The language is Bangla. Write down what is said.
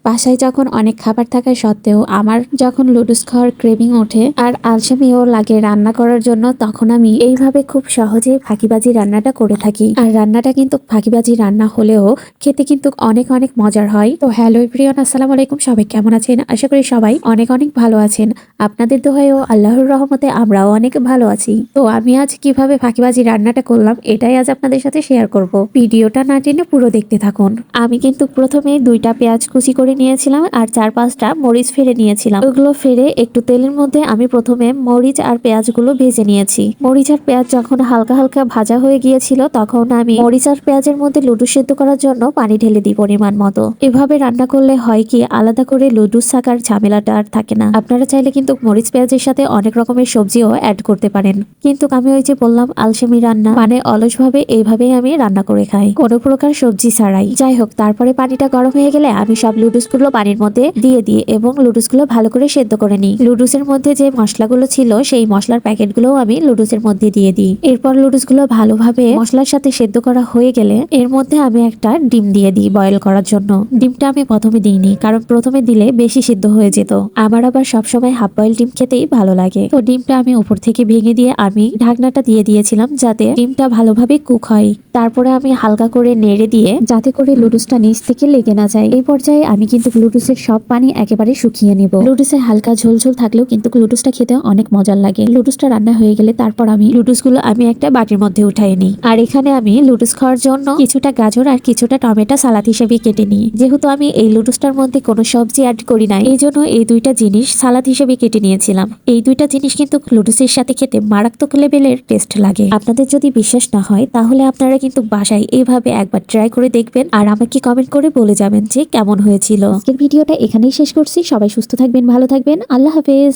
বাসায় যখন অনেক খাবার থাকা সত্ত্বেও আমার যখন লুডুস খাওয়ার ক্রেভিং ওঠে আর আলসেমিও লাগে রান্না করার জন্য, তখন আমি এইভাবে খুব সহজে ফাঁকিবাজি রান্নাটা করে থাকি। আর রান্নাটা কিন্তু ফাঁকিবাজি রান্না হলেও খেতে কিন্তু অনেক অনেক মজার হয়। তো হ্যালো এভরিওয়ান, আসসালামু আলাইকুম। সবাই কেমন আছেন? আশা করি সবাই অনেক অনেক ভালো আছেন। আপনাদের দোহাই ও আল্লাহর রহমতে আমরাও অনেক ভালো আছি। তো আমি আজ কিভাবে ফাঁকিবাজি রান্নাটা করলাম এটাই আজ আপনাদের সাথে শেয়ার করব। ভিডিওটা না টেনে পুরো দেখতে থাকুন। আমি কিন্তু প্রথমে 2টা পেঁয়াজ কুচি করে নিয়েছিলাম আর 4-5টা মরিচ ফেড়ে নিয়েছিলাম। ওগুলো ফেড়ে একটু তেলের মধ্যে আমি প্রথমে মরিচ আর পেঁয়াজগুলো ভেজে নিয়েছি। মরিচ আর পেঁয়াজ যখন হালকা হালকা ভাজা হয়ে গিয়েছিল, তখন আমি মরিচ আর পেঁয়াজের মধ্যে লুডুস সেদ্ধ করার জন্য পানি ঢেলে দিই পরিমাণ মতো। এভাবে রান্না করলে হয় কি, আলাদা করে লুডুস থাকার ঝামেলাটা আর থাকে না। আপনারা চাইলে কিন্তু মরিচ পেঁয়াজের সাথে অনেক রকমের সবজিও অ্যাড করতে পারেন, কিন্তু আমি ওই যে বললাম আলসেমি রান্না মানে অলসভাবে এইভাবেই আমি রান্না করে খাই, কোনো প্রকার সবজি ছাড়াই। যাই হোক, তারপরে পানিটা গরম হয়ে গেলে আমি সব লুডুস গুলো পানির মধ্যে দিয়ে দিই এবং লুডুস গুলো ভালো করে সেদ্ধ করে নিই। লুডুসের মধ্যে যে মশলাগুলো ছিল সেই মশলার প্যাকেট গুলো আমি লুডুসের মধ্যে দিয়ে দিই। এরপর লুডুস গুলো ভালোভাবে মশলার সাথে সেদ্ধ করা হয়ে গেলে এর মধ্যে আমি একটা ডিম দিয়ে দিই বয়েল করার জন্য। ডিমটা আমি প্রথমে দিইনি, কারণ প্রথমে দিলে বেশি সিদ্ধ হয়ে যেত। আমার আবার সবসময় হাফ বয়েল ডিম খেতেই ভালো লাগে। তো ডিমটা আমি উপর থেকে ভেঙে দিয়ে আমি ঢাকনাটা দিয়ে দিয়েছিলাম যাতে ডিমটা ভালোভাবে কুক হয়। তারপরে আমি হালকা করে নেড়ে দিয়ে যাতে করে লুডুসটা নিচ থেকে লেগে না যায়। এই পর্যায়ে আমি কিন্তু লুডুসের সব পানি একেবারে শুকিয়ে নেব। লুডুসে হালকা ঝোলঝোল থাকলেও কিন্তু লুডুসটা খেতে অনেক মজার লাগে। লুডুসটা রান্না হয়ে গেলে তারপর আমি লুডুসগুলো আমি একটা বাটির মধ্যে উঠাই নিই। আর এখানে আমি লুডুস খাওয়ার জন্য কিছুটা গাজর আর কিছুটা টমেটো সালাদ হিসেবে কেটে নিই। যেহেতু আমি এই লুডুসটার মধ্যে কোনো সবজি অ্যাড করি নাই, এই জন্য এই 2টা জিনিস সালাদ হিসেবে কেটে নিয়েছিলাম। এই 2টা জিনিস কিন্তু লুডুসের সাথে খেতে মারাত্মক লেভেলের টেস্ট লাগে। আপনাদের যদি বিশ্বাস না হয় তাহলে আপনারা কিন্তু বাসায় এইভাবে একবার ট্রাই করে দেখবেন আর আমাকে কমেন্ট করে বলে যাবেন যে কেমন হয়েছিল। আজকের ভিডিওটা এখানেই শেষ করছি। সবাই সুস্থ থাকবেন, ভালো থাকবেন। আল্লাহ হাফেজ।